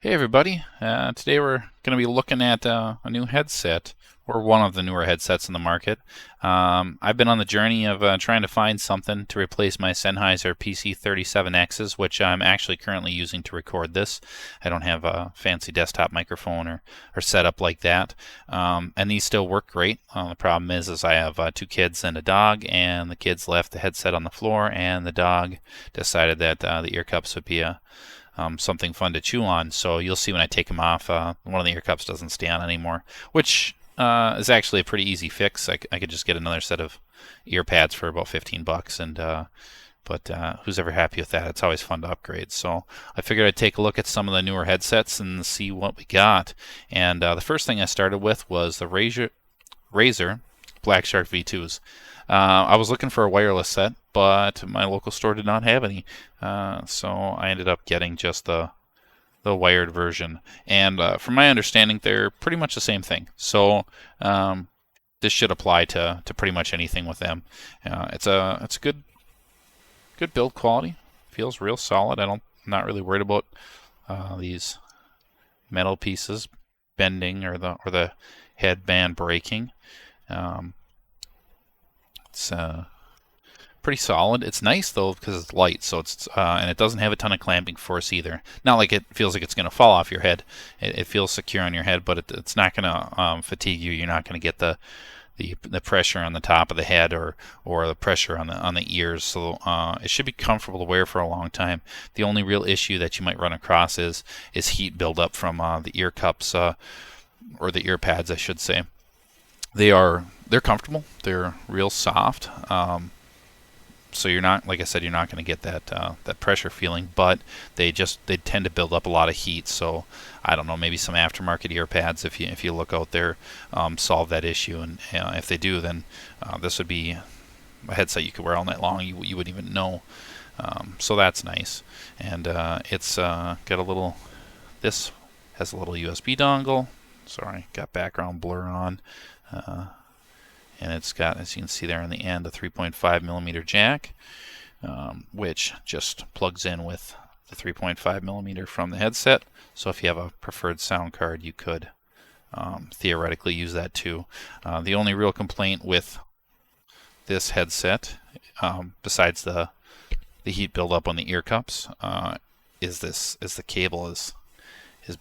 Hey everybody, today we're going to be looking at a new headset, or one of the newer headsets in the market. I've been on the journey of trying to find something to replace my Sennheiser PC37Xs, which I'm actually currently using to record this. I don't have a fancy desktop microphone or setup like that, and these still work great. The problem is I have two kids and a dog, and the kids left the headset on the floor, and the dog decided that the ear cups would be something fun to chew on. So you'll see when I take them off, one of the ear cups doesn't stay on anymore, which is actually a pretty easy fix. I could just get another set of ear pads for about 15 bucks, and but who's ever happy with that? It's always fun to upgrade. So I figured I'd take a look at some of the newer headsets and see what we got. And the first thing I started with was the Razer BlackShark V2s. I was looking for a wireless set, but my local store did not have any, so I ended up getting just the wired version. And from my understanding, they're pretty much the same thing. So this should apply to pretty much anything with them. It's a good build quality. Feels real solid. I'm not really worried about these metal pieces bending or the headband breaking. Um, it's pretty solid. It's nice though because it's light, so it's and it doesn't have a ton of clamping force either. Not like it feels like it's going to fall off your head. It feels secure on your head, but it's not going to fatigue you. You're not going to get the pressure on the top of the head or the pressure on the ears. So it should be comfortable to wear for a long time. The only real issue that you might run across is heat buildup from the ear cups or the ear pads, I should say. They're comfortable. They're real soft. So you're not, like I said, you're not going to get that pressure feeling, but they tend to build up a lot of heat. So I don't know, maybe some aftermarket ear pads, if you look out there, solve that issue. And if they do, then this would be a headset you could wear all night long. You wouldn't even know. So that's nice. And it's got a little. This has a little USB dongle. Sorry, got background blur on. And it's got, as you can see there on the end, a 3.5 millimeter jack, which just plugs in with the 3.5 millimeter from the headset. So if you have a preferred sound card, you could theoretically use that too. The only real complaint with this headset, besides the heat buildup on the ear cups, is the cable is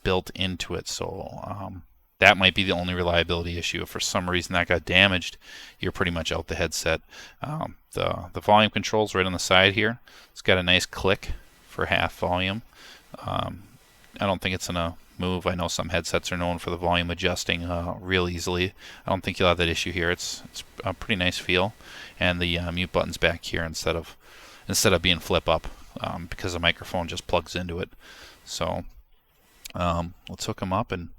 built into it. So that might be the only reliability issue. If for some reason that got damaged, you're pretty much out the headset. The volume control's right on the side here. It's got a nice click for half volume. I don't think it's gonna move. I know some headsets are known for the volume adjusting real easily. I don't think you'll have that issue here. It's a pretty nice feel, and the mute button's back here instead of being flip up, because the microphone just plugs into it. So let's hook them up and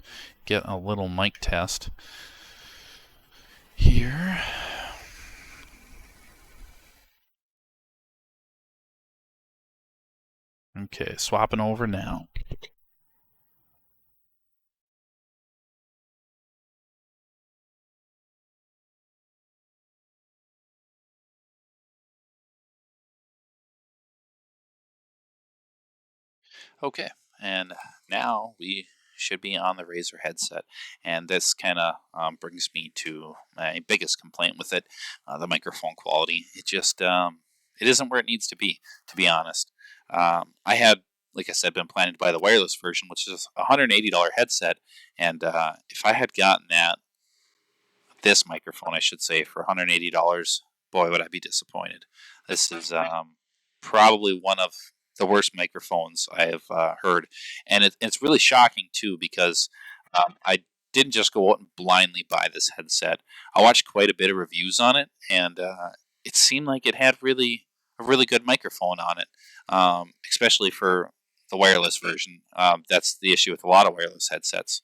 get a little mic test here. Okay, swapping over now. Okay, and now we should be on the Razer headset, and this kind of brings me to my biggest complaint with it: the microphone quality. It isn't where it needs to be honest. I had, like I said, been planning to buy the wireless version, which is a $180 headset, and if I had gotten this microphone, I should say, for $180, boy, would I be disappointed. This is probably one of the worst microphones I have heard, and it's really shocking too because I didn't just go out and blindly buy this headset. I watched quite a bit of reviews on it, and it seemed like it had a really good microphone on it, especially for the wireless version. That's the issue with a lot of wireless headsets.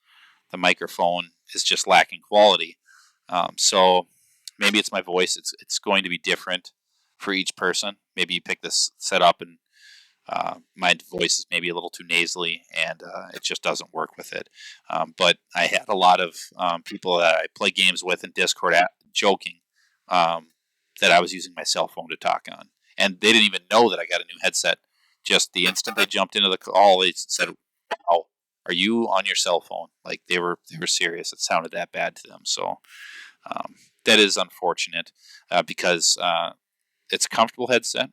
The microphone is just lacking quality. So maybe it's my voice. It's going to be different for each person. Maybe you pick this set up and my voice is maybe a little too nasally, and it just doesn't work with it. But I had a lot of people that I play games with in Discord joking that I was using my cell phone to talk on, and they didn't even know that I got a new headset. Just the instant they jumped into the call, they said, "Wow, are you on your cell phone? Like they were serious. It sounded that bad to them. So that is unfortunate because it's a comfortable headset,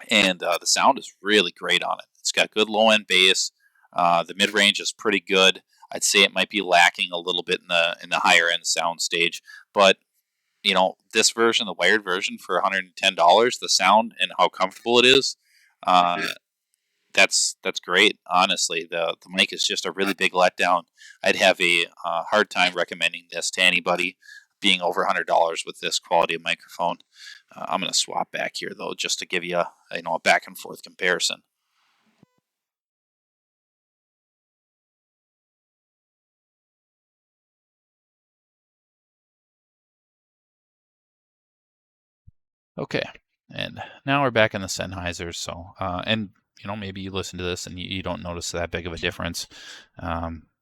and the sound is really great on it. It's got good low end bass. The mid range is pretty good. I'd say it might be lacking a little bit in the higher end sound stage, but this version, the wired version for $110, the sound and how comfortable it is, uh, that's great. Honestly, the mic is just a really big letdown. I'd have a hard time recommending this to anybody, being over $100 with this quality of microphone. I'm going to swap back here though, just to give you a back and forth comparison. Okay, and now we're back in the Sennheisers. So, and maybe you listen to this and you don't notice that big of a difference.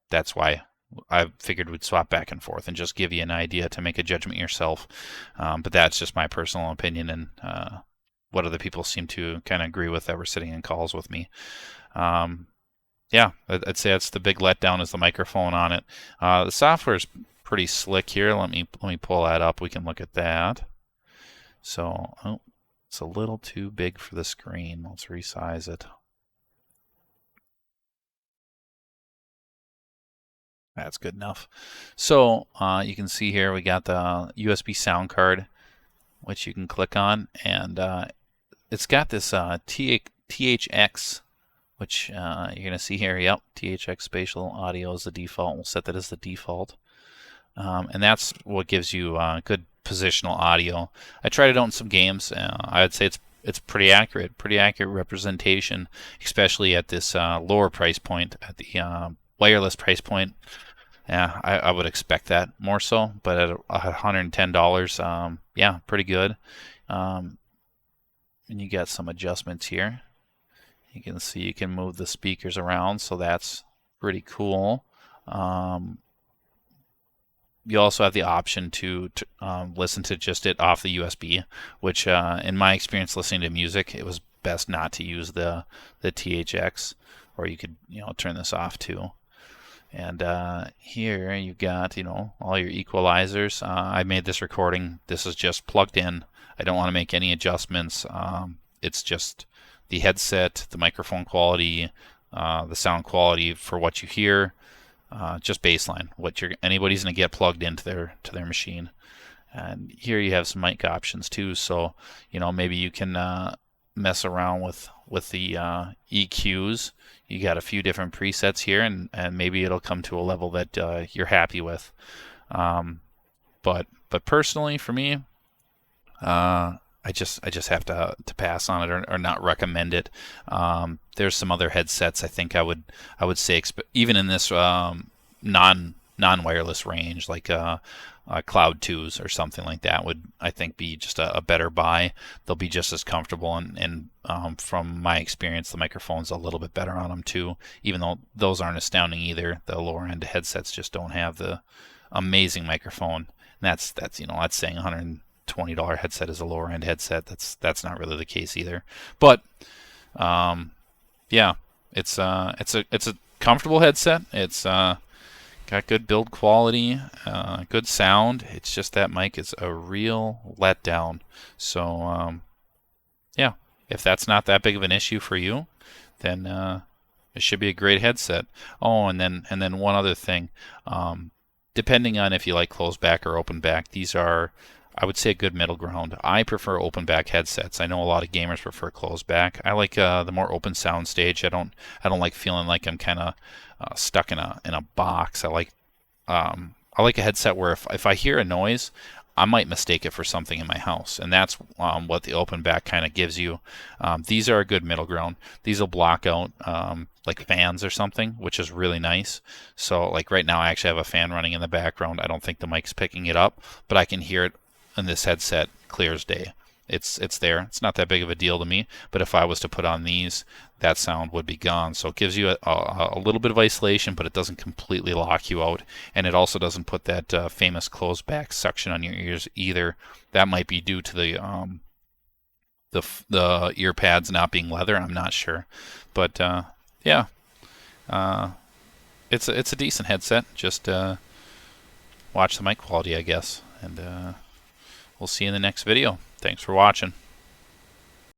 That's why I figured we'd swap back and forth and just give you an idea to make a judgment yourself. But that's just my personal opinion, and what other people seem to kind of agree with that were sitting in calls with me. Yeah, I'd say that's the big letdown is the microphone on it. The software is pretty slick here. Let me pull that up. We can look at that. So, it's a little too big for the screen. Let's resize it. That's good enough. So, you can see here we got the USB sound card, which you can click on, and it's got this THX, which you're going to see here. Yep, THX spatial audio is the default. We'll set that as the default. And that's what gives you good positional audio. I tried it out in some games. I would say it's pretty accurate representation, especially at this lower price point, at the wireless price point. Yeah, I would expect that more so, but at $110, yeah, pretty good. And you got some adjustments here. You can see you can move the speakers around, so that's pretty cool. You also have the option to listen to just it off the USB, which in my experience listening to music, it was best not to use the THX, or you could turn this off too. And here you've got all your equalizers. I made this recording. This is just plugged in. I don't want to make any adjustments. It's just the headset, the microphone quality, the sound quality for what you hear. Just baseline, anybody's gonna get plugged into their machine. And here you have some mic options too, so maybe you can mess around with the EQs. You got a few different presets here, and maybe it'll come to a level that you're happy with. But personally, for me, I just have to pass on it or not recommend it. There's some other headsets I think I would say even in this non-wireless range, like Cloud 2s or something like that, would I think be just a better buy. They'll be just as comfortable, and from my experience, the microphone's a little bit better on them too, even though those aren't astounding either. The lower end headsets just don't have the amazing microphone. And that's saying $120 headset is a lower end headset. That's not really the case either. But yeah, it's a comfortable headset. It's got good build quality, good sound. It's just that mic is a real letdown. So yeah, if that's not that big of an issue for you, then it should be a great headset. Oh, and then one other thing. Depending on if you like closed back or open back, these are, I would say, a good middle ground. I prefer open back headsets. I know a lot of gamers prefer closed back. I like the more open sound stage. I don't like feeling like I'm kind of stuck in a box. I like a headset where if I hear a noise, I might mistake it for something in my house, and that's what the open back kind of gives you. These are a good middle ground. These will block out like fans or something, which is really nice. So like right now I actually have a fan running in the background. I don't think the mic's picking it up, but I can hear it in this headset clear as day. It's there. It's not that big of a deal to me, but if I was to put on these, that sound would be gone. So it gives you a little bit of isolation, but it doesn't completely lock you out, and it also doesn't put that famous closed back suction on your ears either. That might be due to the ear pads not being leather. I'm not sure, but yeah. it's a decent headset. Just watch the mic quality, I guess. And we'll see you in the next video. Thanks for watching.